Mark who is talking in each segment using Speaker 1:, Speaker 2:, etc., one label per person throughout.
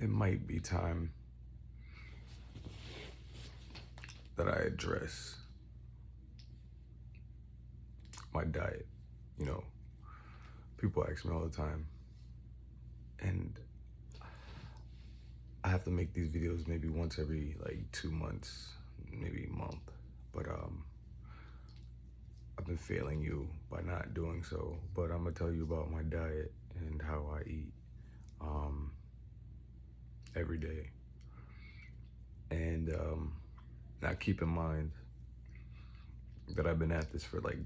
Speaker 1: it might be time that I address my diet. You know, people ask me all the time, and I have to make these videos maybe once every like 2 months, maybe a month. But I've been failing you by not doing so. But I'm gonna tell you about my diet and how I eat um, every day. And now keep in mind that I've been at this for like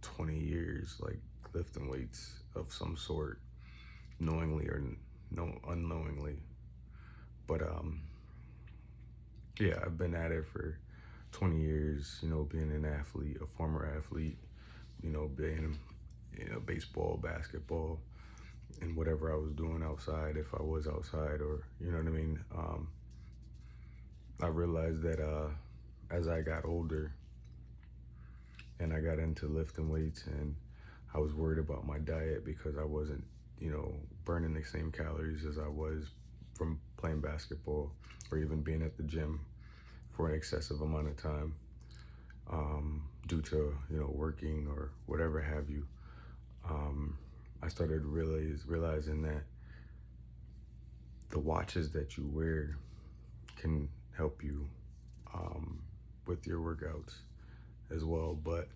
Speaker 1: 20 years, like lifting weights of some sort, knowingly or no unknowingly. But yeah, I've been at it for 20 years, you know, being an athlete, a former athlete, you know, being, you know, baseball, basketball, and whatever I was doing outside, if I was outside, or, you know what I mean? I realized that as I got older and I got into lifting weights, and I was worried about my diet because I wasn't, you know, burning the same calories as I was from playing basketball or even being at the gym for an excessive amount of time, due to, you know, working or whatever have you. I started realizing that the watches that you wear can help you with your workouts as well, but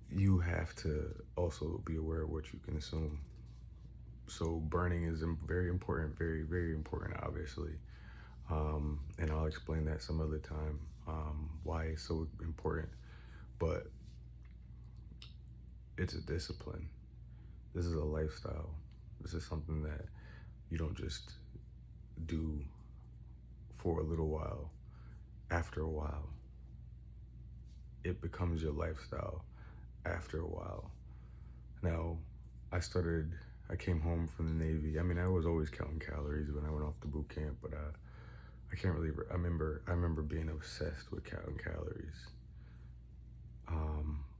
Speaker 1: you have to also be aware of what you consume. So burning is very important, very, very important, obviously. And I'll explain that some other time, why it's so important. But it's a discipline. This is a lifestyle. This is something that you don't just do for a little while. After a while, it becomes your lifestyle after a while. Now, I came home from the Navy. I mean, I was always counting calories when I went off to boot camp, but I can't really, I remember being obsessed with counting calories.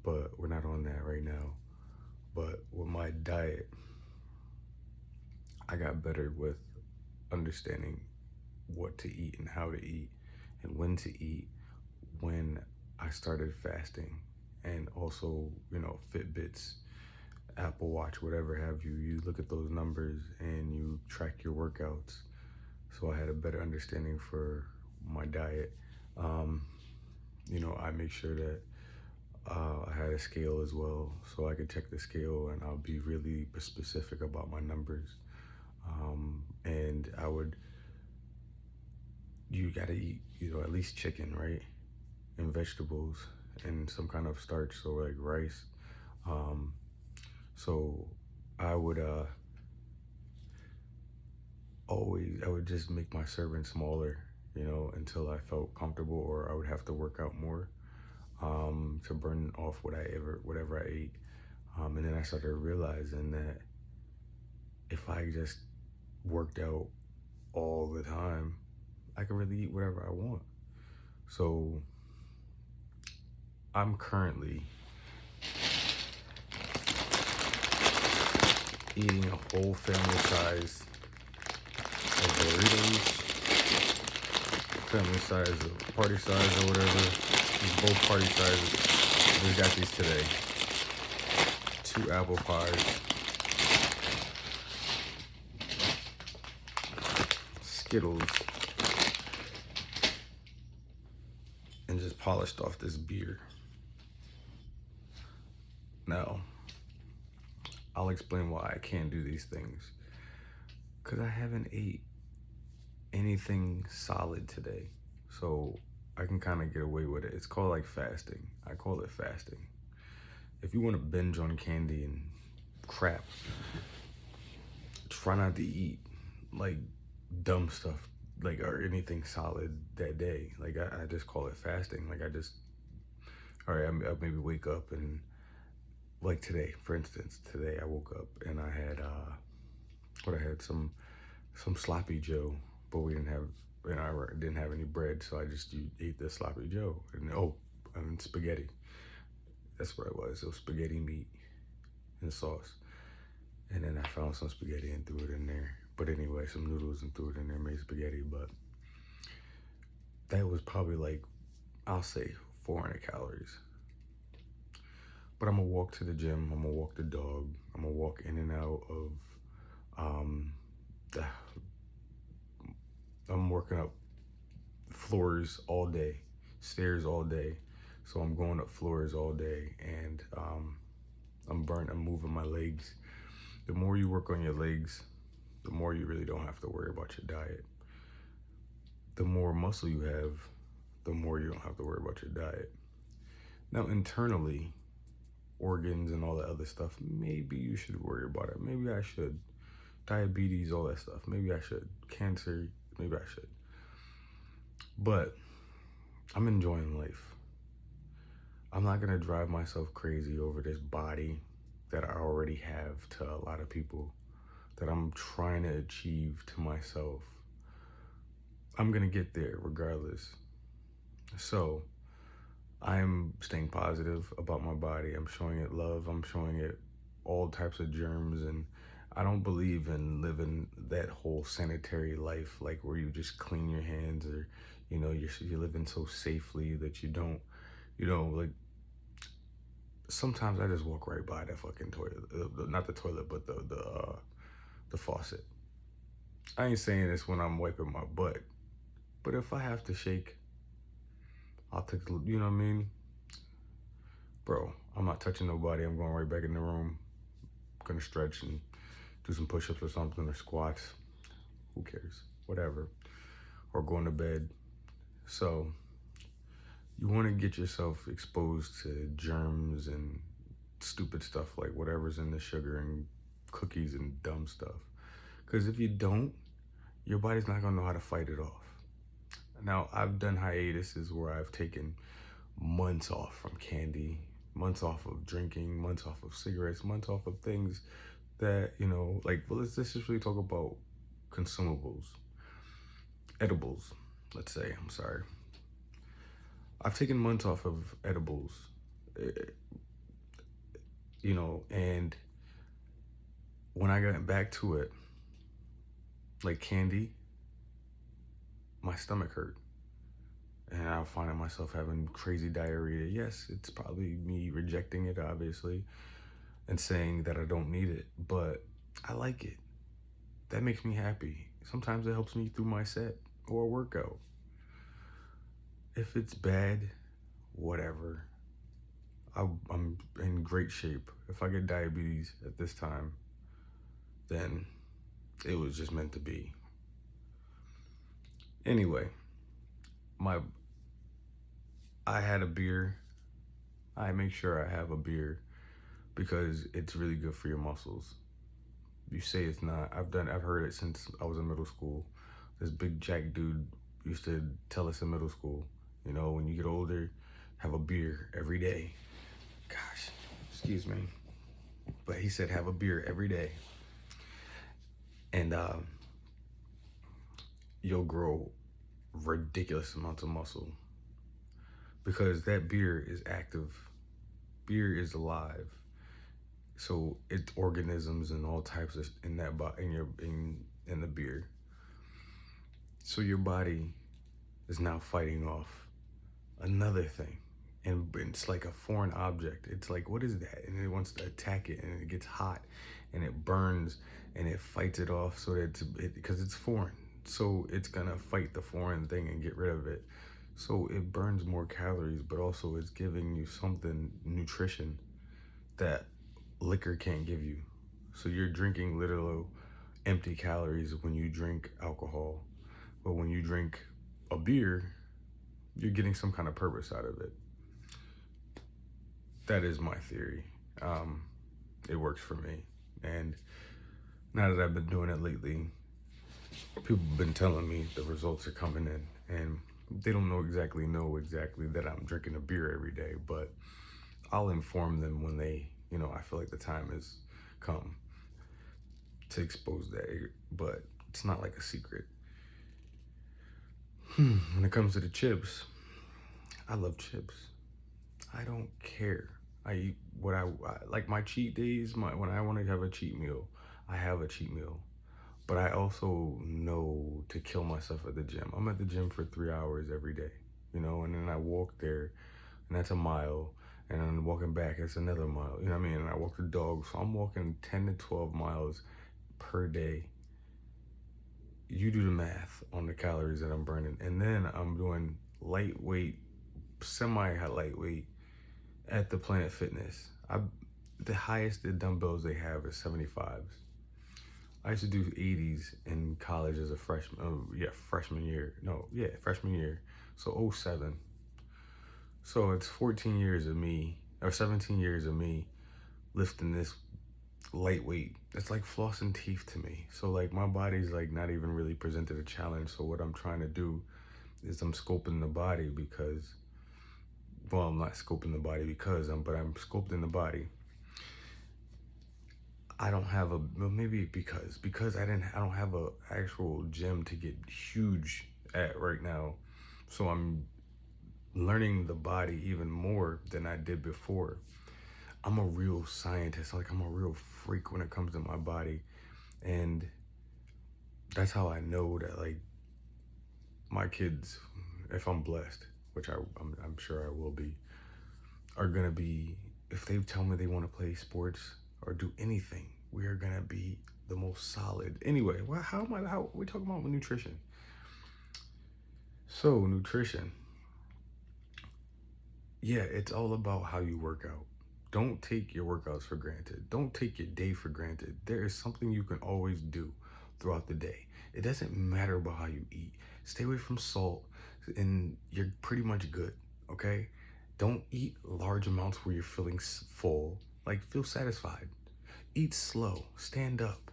Speaker 1: But we're not on that right now. But with my diet, I got better with understanding what to eat and how to eat and when to eat when I started fasting. And also, you know, Fitbits, Apple Watch, whatever have you, you look at those numbers and you track your workouts. So I had a better understanding for my diet. You know, I make sure that I had a scale as well, so I could check the scale and I'll be really specific about my numbers. And you gotta eat, you know, at least chicken, right? And vegetables and some kind of starch, so like rice. Um, so I would I would just make my serving smaller, you know, until I felt comfortable, or I would have to work out more to burn off whatever I ate. And then I started realizing that if I just worked out all the time, I could really eat whatever I want. So I'm currently eating a whole family size of Doritos, family size, of party size, or whatever. These both party sizes. We got these today. 2 apple pies, Skittles, and just polished off this beer. Now, I'll explain why I can't do these things. Because I haven't ate anything solid today. So I can kind of get away with it. It's called like fasting. I call it fasting. If you want to binge on candy and crap, try not to eat like dumb stuff, like, or anything solid that day. Like I just call it fasting. Like all right, I maybe wake up and, like today, for instance, today I woke up and I had I had some sloppy Joe, but we didn't have, you know, I didn't have any bread, so I just ate the sloppy Joe. And spaghetti. That's what it was. It was spaghetti, meat, and sauce. And then I found some spaghetti and threw it in there. But anyway, some noodles and threw it in there, made spaghetti. But that was probably like, I'll say 400 calories. But I'm gonna walk to the gym. I'm gonna walk the dog. I'm gonna walk in and out of um, the. I'm working up floors all day, stairs all day. So I'm going up floors all day, and I'm burnt. I'm moving my legs. The more you work on your legs, the more you really don't have to worry about your diet. The more muscle you have, the more you don't have to worry about your diet. Now, internally, organs and all that other stuff, maybe you should worry about it. Maybe I should. Diabetes, all that stuff, maybe I should. Cancer, maybe I should. But I'm enjoying life. I'm not gonna drive myself crazy over this body that I already have to a lot of people, that I'm trying to achieve to myself. I'm gonna get there regardless. So I'm staying positive about my body. I'm showing it love. I'm showing it all types of germs. And I don't believe in living that whole sanitary life, like where you just clean your hands, or, you're living so safely that you don't, like, sometimes I just walk right by that fucking toilet. Not the toilet, but the faucet. I ain't saying this when I'm wiping my butt, but if I have to shake, I'll take, you know what I mean? Bro, I'm not touching nobody. I'm going right back in the room. Gonna stretch and do some push-ups or something, or squats. Who cares? Whatever. Or going to bed. So you want to get yourself exposed to germs and stupid stuff like whatever's in the sugar and cookies and dumb stuff. Because if you don't, your body's not gonna know how to fight it off. Now, I've done hiatuses where I've taken months off from candy, months off of drinking, months off of cigarettes, months off of things that, like, well, let's just really talk about consumables, edibles, let's say. I'm sorry. I've taken months off of edibles, and when I got back to it, like candy, my stomach hurt. And I was finding myself having crazy diarrhea. Yes, it's probably me rejecting it, obviously, and saying that I don't need it, but I like it. That makes me happy. Sometimes it helps me through my set or workout. If it's bad, whatever. I'm in great shape. If I get diabetes at this time, then it was just meant to be. Anyway, I had a beer. I make sure I have a beer because it's really good for your muscles. You say it's not. I've heard it since I was in middle school. This big jack dude used to tell us in middle school, when you get older, have a beer every day. Gosh, excuse me. But he said have a beer every day. And you'll grow ridiculous amounts of muscle. Because that beer is active. Beer is alive. So it's organisms and all types of in that in the beer. So your body is now fighting off another thing, and it's like a foreign object. It's like, what is that? And it wants to attack it, and it gets hot, and it burns, and it fights it off so that because it's foreign, so it's gonna fight the foreign thing and get rid of it. So it burns more calories, but also it's giving you something, nutrition, that liquor can't give you. So you're drinking literal empty calories when you drink alcohol. But when you drink a beer, you're getting some kind of purpose out of it. That is my theory. It works for me. And now that I've been doing it lately, people have been telling me the results are coming in, and they don't know exactly that I'm drinking a beer every day, but I'll inform them when I feel like the time has come to expose that, but it's not like a secret. When it comes to the chips, I love chips. I don't care. I eat like my cheat days, when I want to have a cheat meal, I have a cheat meal. but I also know to kill myself at the gym. I'm at the gym for 3 hours every day, and then I walk there, and that's a mile, and then walking back, it's another mile, you know what I mean? And I walk the dog, so I'm walking 10 to 12 miles per day. You do the math on the calories that I'm burning, and then I'm doing lightweight, semi-lightweight at the Planet Fitness. The highest the dumbbells they have is 75s. I used to do 80s in college as a freshman. Oh, yeah, freshman year. No, yeah, freshman year. So '07. So it's 14 years of me, or 17 years of me lifting this lightweight. It's like flossing teeth to me. So like my body's like not even really presented a challenge. So what I'm trying to do is I'm scoping the body because, well, I'm not scoping the body but I'm sculpting the body. I don't have well, maybe because I don't have a actual gym to get huge at right now. So I'm learning the body even more than I did before. I'm a real scientist, like I'm a real freak when it comes to my body. And that's how I know that like my kids, if I'm blessed, which I'm sure I will be, are gonna be, if they tell me they want to play sports or do anything, we are gonna be the most solid. Anyway, well, how we talking about nutrition? So nutrition, yeah, it's all about how you work out. Don't take your workouts for granted. Don't take your day for granted. There is something you can always do throughout the day. It doesn't matter about how you eat. Stay away from salt, and you're pretty much good, okay? Don't eat large amounts where you're feeling full. Like, feel satisfied. Eat slow. Stand up.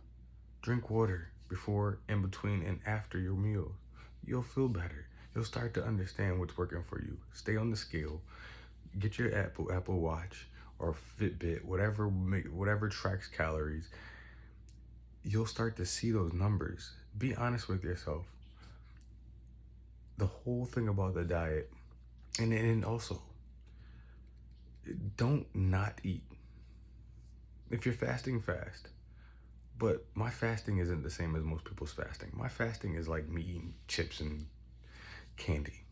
Speaker 1: Drink water before, in between, and after your meal. You'll feel better. You'll start to understand what's working for you. Stay on the scale. Get your Apple Watch or Fitbit, whatever tracks calories. You'll start to see those numbers. Be honest with yourself. The whole thing about the diet, and also, don't not eat. If you're fasting, fast. But my fasting isn't the same as most people's fasting. My fasting is like me eating chips and candy.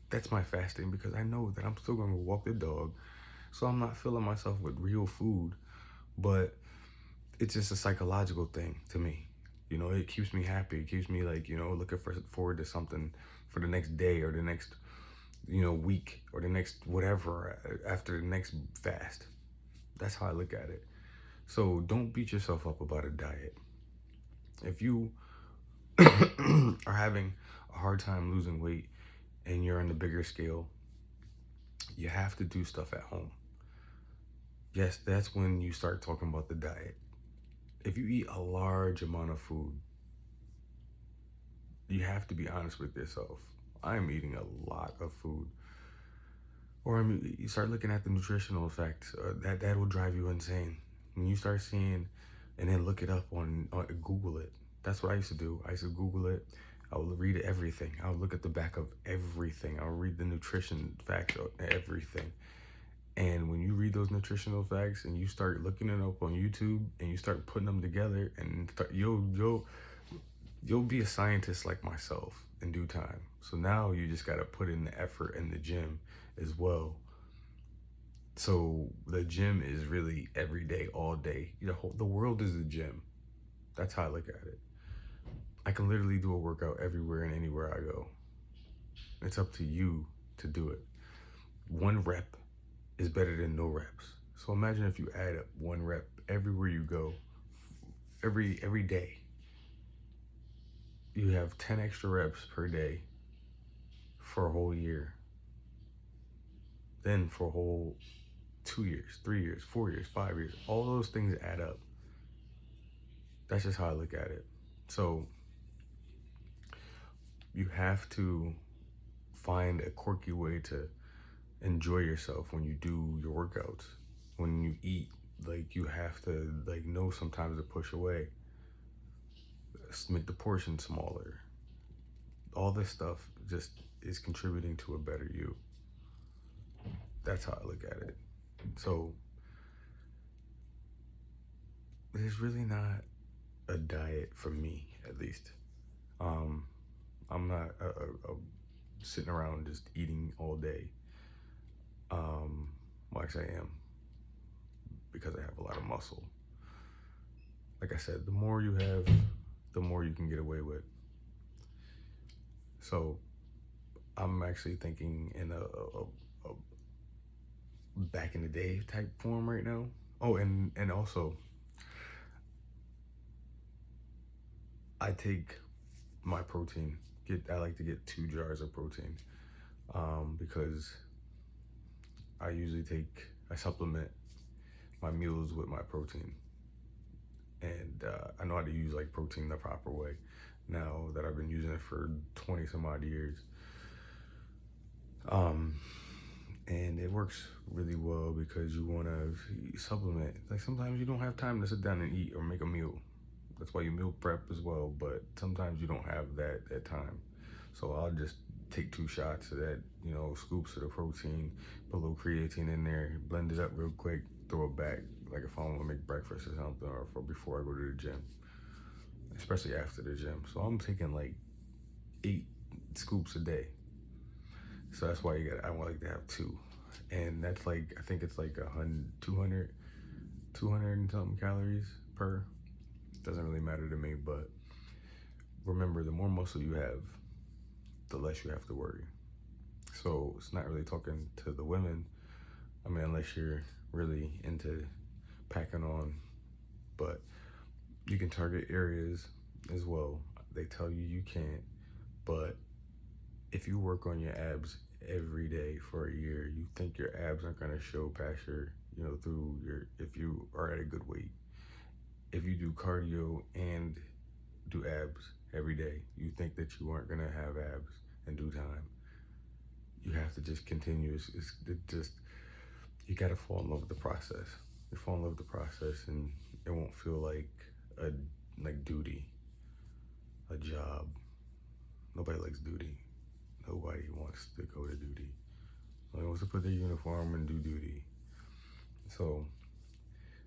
Speaker 1: That's my fasting because I know that I'm still going to walk the dog. So I'm not filling myself with real food, but it's just a psychological thing to me. It keeps me happy. It keeps me like, looking forward to something for the next day or the next, week or the next whatever after the next fast. That's how I look at it. So don't beat yourself up about a diet. If you are having a hard time losing weight and you're on the bigger scale, you have to do stuff at home. Yes, that's when you start talking about the diet. If you eat a large amount of food, you have to be honest with yourself. I'm eating a lot of food. Or you start looking at the nutritional effects. That will drive you insane. When you start seeing, and then look it up on Google it. That's what I used to do. I used to Google it. I would read everything. I would look at the back of everything. I would read the nutrition facts of everything. And when you read those nutritional facts and you start looking it up on YouTube and you start putting them together, and you'll be a scientist like myself in due time. So now you just got to put in the effort in the gym as well. So the gym is really every day, all day. The world is the gym. That's how I look at it. I can literally do a workout everywhere and anywhere I go. It's up to you to do it. 1 rep is better than no reps. So imagine if you add up 1 rep everywhere you go, every day. You have 10 extra reps per day for a whole year. Then for a whole 2 years, 3 years, 4 years, 5 years, all those things add up. That's just how I look at it. So you have to find a quirky way to enjoy yourself when you do your workouts. When you eat, like, you have to know sometimes to push away. Make the portion smaller. All this stuff just is contributing to a better you. That's how I look at it. So there's really not a diet for me, at least. Um, I'm not sitting around just eating all day. Um, well, actually, I am because I have a lot of muscle. Like I said, the more you have, the more you can get away with. So I'm actually thinking in a back in the day type form right now. Oh, and also I take my protein. I like to get 2 jars of protein because I supplement my meals with my protein, and I know how to use like protein the proper way. Now that I've been using it for 20 some odd years, um, and it works really well because you want to supplement. Like sometimes you don't have time to sit down and eat or make a meal. That's why you meal prep as well. But sometimes you don't have that time. So I'll just take 2 shots of that, scoops of the protein, put a little creatine in there, blend it up real quick, throw it back. Like if I want to make breakfast or something, or for before I go to the gym, especially after the gym. So I'm taking like 8 scoops a day. So that's why I want like to have two, and that's like I think it's like 200 and something calories per. Doesn't really matter to me, but remember, the more muscle you have, the less you have to worry. So it's not really talking to the women. I mean, unless you're really into packing on, but you can target areas as well. They tell you you can't, but if you work on your abs every day for a year, you think your abs aren't going to show past if you are at a good weight. If you do cardio and do abs every day, you think that you aren't going to have abs in due time. You have to just continue. You got to fall in love with the process. You fall in love with the process, and it won't feel a like duty, a job. Nobody likes duty. Nobody wants to go to duty. Nobody wants to put their uniform and do duty. So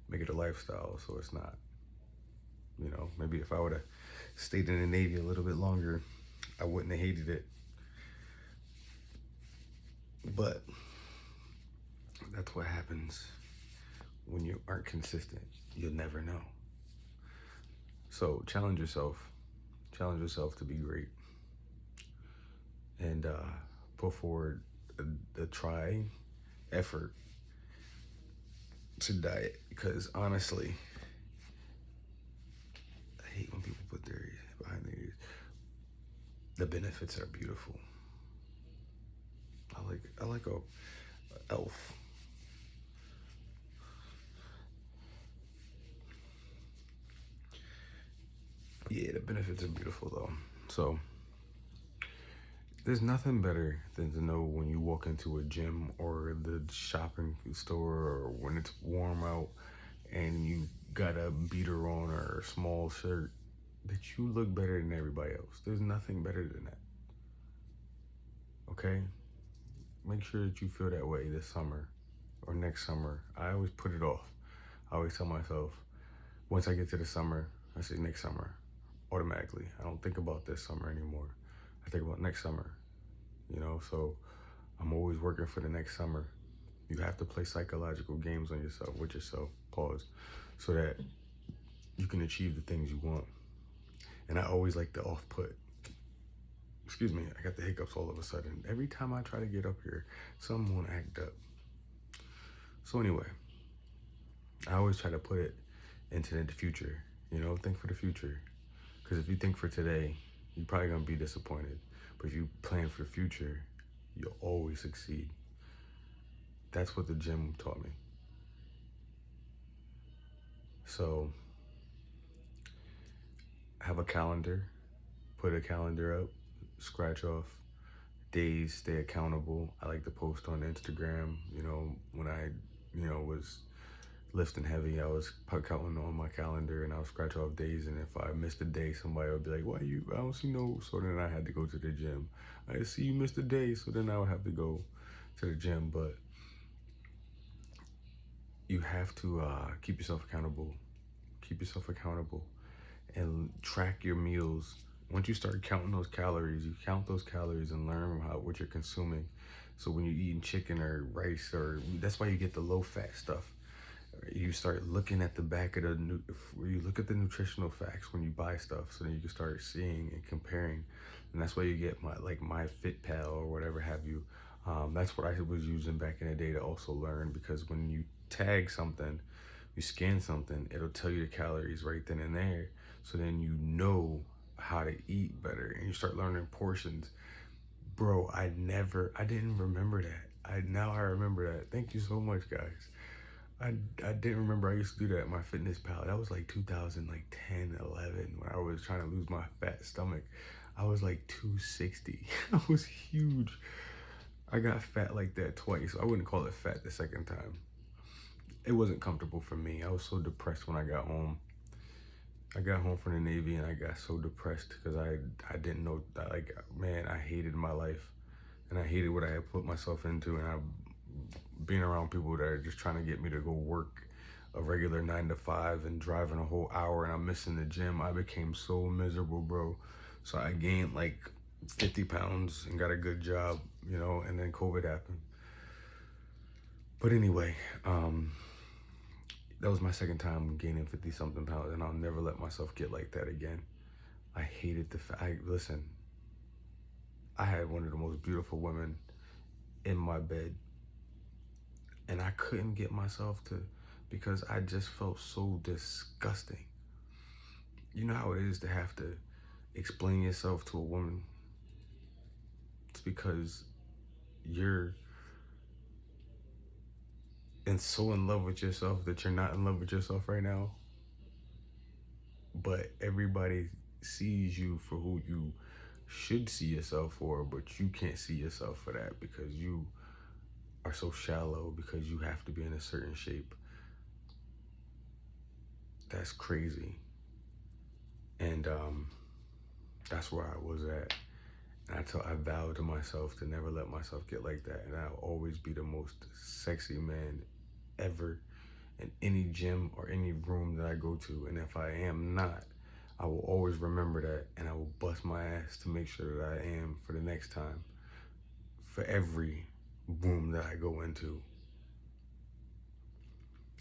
Speaker 1: make it a lifestyle so it's not. Maybe if I would have stayed in the Navy a little bit longer, I wouldn't have hated it. But that's what happens when you aren't consistent. You'll never know. So challenge yourself. Challenge yourself to be great. And put forward a try effort to diet. Because honestly, I hate when people put their ears behind their ears. The benefits are beautiful. I like a elf. Yeah, the benefits are beautiful though. So there's nothing better than to know when you walk into a gym or the shopping store or when it's warm out and you got a beater on or a small shirt that you look better than everybody else. There's nothing better than that. Okay? Make sure that you feel that way this summer or next summer. I always put it off. I always tell myself, once I get to the summer, I say next summer, automatically. I don't think about this summer anymore. I think about next summer, so I'm always working for the next summer. You have to play psychological games on yourself, with yourself, pause, so that you can achieve the things you want. And I always like the off put. Excuse me, I got the hiccups all of a sudden. Every time I try to get up here, something won't act up. So anyway, I always try to put it into the future, think for the future. Because if you think for today, you're probably going to be disappointed. But if you plan for the future, you'll always succeed. That's what the gym taught me. So have a calendar, put a calendar up, scratch off days, stay accountable. I like to post on Instagram, when I, was lifting heavy, I was counting on my calendar and I would scratch off days. And if I missed a day, somebody would be like, I don't see no. So then I had to go to the gym. I see you missed a day. So then I would have to go to the gym. But you have to keep yourself accountable. Keep yourself accountable and track your meals. Once you start counting those calories, you count those calories and learn what you're consuming. So when you're eating chicken or rice, or that's why you get the low fat stuff. You start looking at the back of you look at the nutritional facts when you buy stuff, so then you can start seeing and comparing. And that's why you get my FitPal or whatever have you. That's what I was using back in the day to also learn, because when you tag something, you scan something, it'll tell you the calories right then and there. So then you know how to eat better, and you start learning portions. Bro, I didn't remember that. Now I remember that. Thank you so much, guys. I didn't remember I used to do that at my fitness pal. That was like 2010, 11, when I was trying to lose my fat stomach. I was like 260. I was huge. I got fat like that twice. I wouldn't call it fat the second time. It wasn't comfortable for me. I was so depressed when I got home. I got home from the Navy and I got so depressed because I didn't know, like, man, I hated my life and I hated what I had put myself into, and I being around people that are just trying to get me to go work a regular 9 to 5 and driving a whole hour, and I'm missing the gym. I became so miserable, bro. So I gained like 50 pounds and got a good job, and then COVID happened. But anyway, that was my second time gaining 50 something pounds, and I'll never let myself get like that again. I hated listen, I had one of the most beautiful women in my bed, and I couldn't get myself to, because I just felt so disgusting. You know how it is to have to explain yourself to a woman? It's because you're so in love with yourself that you're not in love with yourself right now. But everybody sees you for who you should see yourself for, but you can't see yourself for that because you are so shallow, because you have to be in a certain shape. That's crazy. And that's where I was at. And I vowed to myself to never let myself get like that. And I'll always be the most sexy man ever in any gym or any room that I go to. And if I am not, I will always remember that, and I will bust my ass to make sure that I am for the next time, for every room that I go into.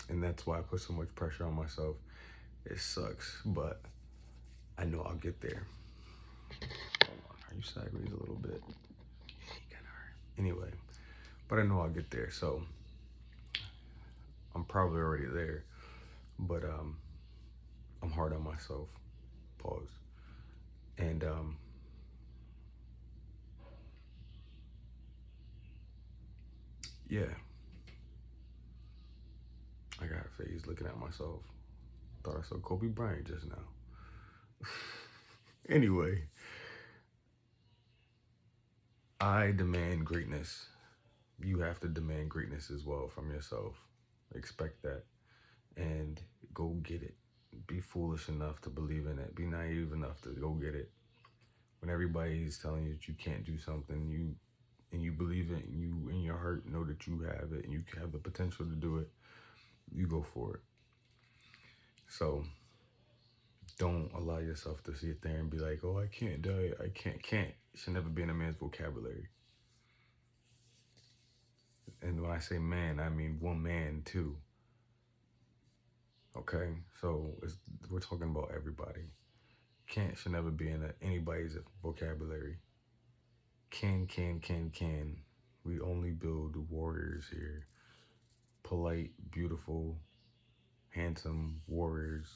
Speaker 1: And that's why I put so much pressure on myself. It sucks, but I know I'll get there. Hold on, are you sideways a little bit? Yeah, you kinda are. Anyway, but I know I'll get there, so I'm probably already there. But I'm hard on myself. Pause. And yeah, I got a phase looking at myself. Thought I saw Kobe Bryant just now. Anyway, I demand greatness. You have to demand greatness as well from yourself. Expect that and go get it. Be foolish enough to believe in it. Be naive enough to go get it. When everybody's telling you that you can't do something, you believe it, and you in your heart know that you have it and you have the potential to do it, you go for it. So don't allow yourself to sit there and be like, oh, I can't diet. I can't. It should never be in a man's vocabulary. And when I say man, I mean one man too. Okay? So we're talking about everybody. Can't should never be in anybody's vocabulary. Can. We only build warriors here. Polite, beautiful, handsome warriors.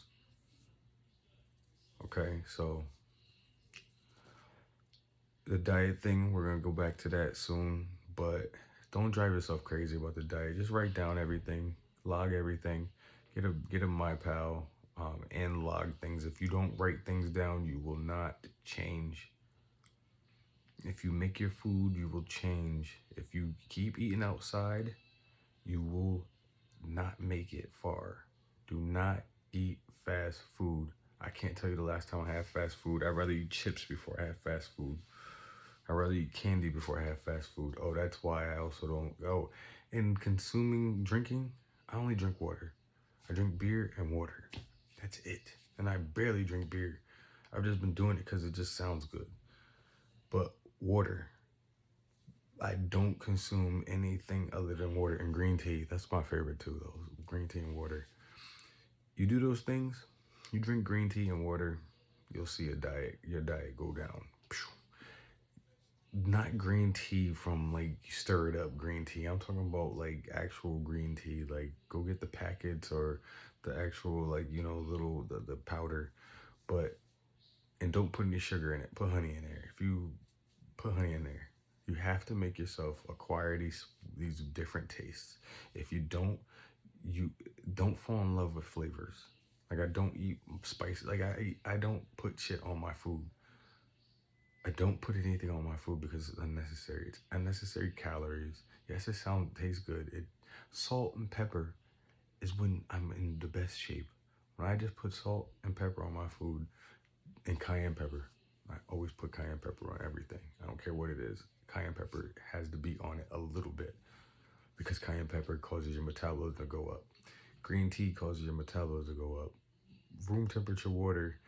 Speaker 1: Okay? So the diet thing, we're going to go back to that soon, but don't drive yourself crazy about the diet. Just write down everything, log everything, get a MyPal, and log things. If you don't write things down, you will not change. If you make your food, you will change. If you keep eating outside, you will not make it far. Do not eat fast food. I can't tell you the last time I had fast food. I'd rather eat chips before I have fast food. I'd rather eat candy before I have fast food. Oh, that's why I also don't go. In drinking, I only drink water. I drink beer and water. That's it. and I barely drink beer. I've just been doing it because it just sounds good. But water, I don't consume anything other than water and green tea. That's my favorite too, though. Green tea and water. You do those things, you drink green tea and water, you'll see your diet go down. Not green tea from like stirred up green tea. I'm talking about like actual green tea. Like go get the packets or the actual like little the powder, but and don't put any sugar in it. Put honey in there. If you put honey in there, you have to make yourself acquire these different tastes. If you don't, you don't fall in love with flavors. Like I don't eat spicy. Like I don't put shit on my food. I don't put anything on my food because it's unnecessary. It's unnecessary calories. Yes, it tastes good. Salt and pepper is when I'm in the best shape. When I just put salt and pepper on my food and cayenne pepper. I always put cayenne pepper on everything. I don't care what it is. Cayenne pepper has to be on it a little bit because cayenne pepper causes your metabolism to go up. Green tea causes your metabolism to go up. Room temperature water,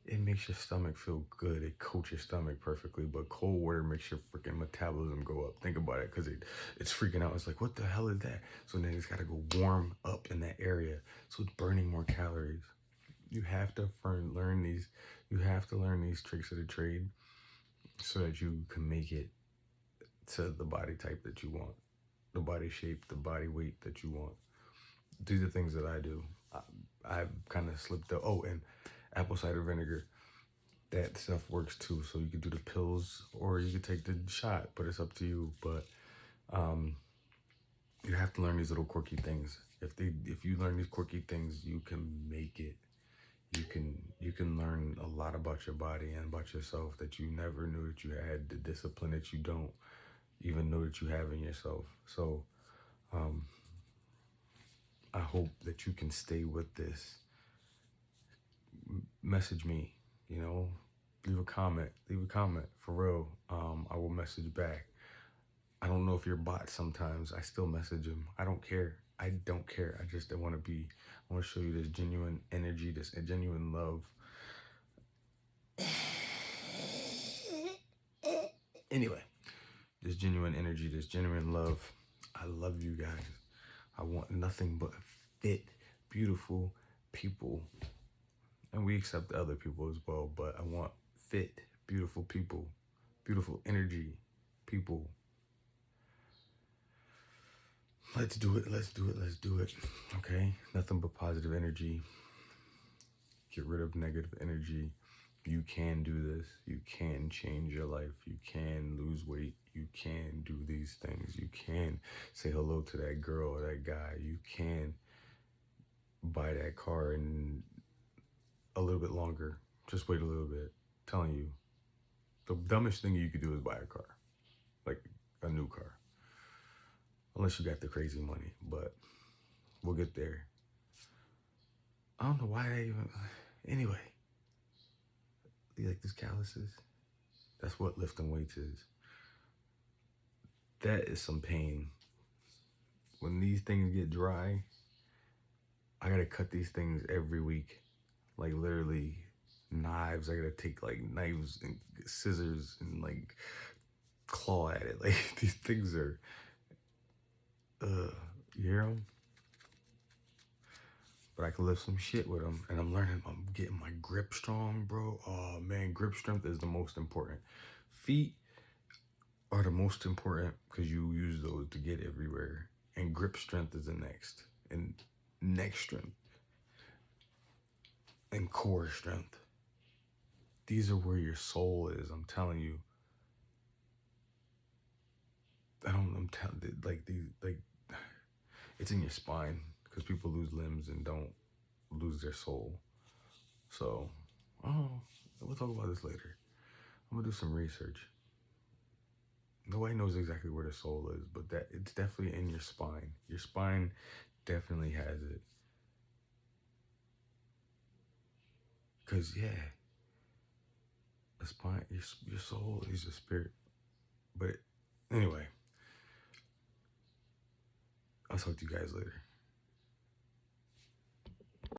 Speaker 1: it makes your stomach feel good. It coats your stomach perfectly. But cold water makes your freaking metabolism go up. Think about it, because it's freaking out. It's like, what the hell is that? So then it's got to go warm up in that area. So it's burning more calories. You have to learn these. You have to learn these tricks of the trade so that you can make it to the body type that you want, the body shape, the body weight that you want. These are things that I do. I've kind of slipped up. Oh, and apple cider vinegar. That stuff works too. So you could do the pills or you could take the shot, but it's up to you. But you have to learn these little quirky things. If you learn these quirky things, you can make it. You can learn a lot about your body and about yourself that you never knew that you had. The discipline that you don't even know that you have in yourself. So I hope that you can stay with this. Message me, you know, leave a comment. Leave a comment for real. I will message back. I don't know if you're bots sometimes. I still message them. I don't care. I don't care. I just want to be. I want to show you this genuine energy, this genuine love. Anyway, this genuine energy, this genuine love. I love you guys. I want nothing but fit, beautiful people. And we accept other people as well, but I want fit, beautiful people, beautiful energy people. Let's do it. Let's do it. Let's do it. Okay? Nothing but positive energy. Get rid of negative energy. You can do this. You can change your life. You can lose weight. You can do these things. You can say hello to that girl or that guy. You can buy that car in a little bit longer. Just wait a little bit. I'm telling you, the dumbest thing you could do is buy a car, like a new car. Unless you got the crazy money, but we'll get there. I don't know why they even. Anyway, you like these calluses? That's what lifting weights is. That is some pain. When these things get dry, I gotta cut these things every week. Like literally knives. I gotta take like knives and scissors and like claw at it. Like these things are, you hear them? But I can lift some shit with them, and I'm learning. I'm getting my grip strong, bro. Oh man, grip strength is the most important. Feet are the most important because you use those to get everywhere, and grip strength is the next, and neck strength, and core strength. These are where your soul is. I'm telling you. I'm telling like these like it's in your spine because people lose limbs and don't lose their soul. So, we'll talk about this later. I'm gonna do some research. Nobody knows exactly where the soul is, but that it's definitely in your spine. Your spine definitely has it. Cause yeah, the spine, your soul is your spirit. But anyway, I'll talk to you guys later.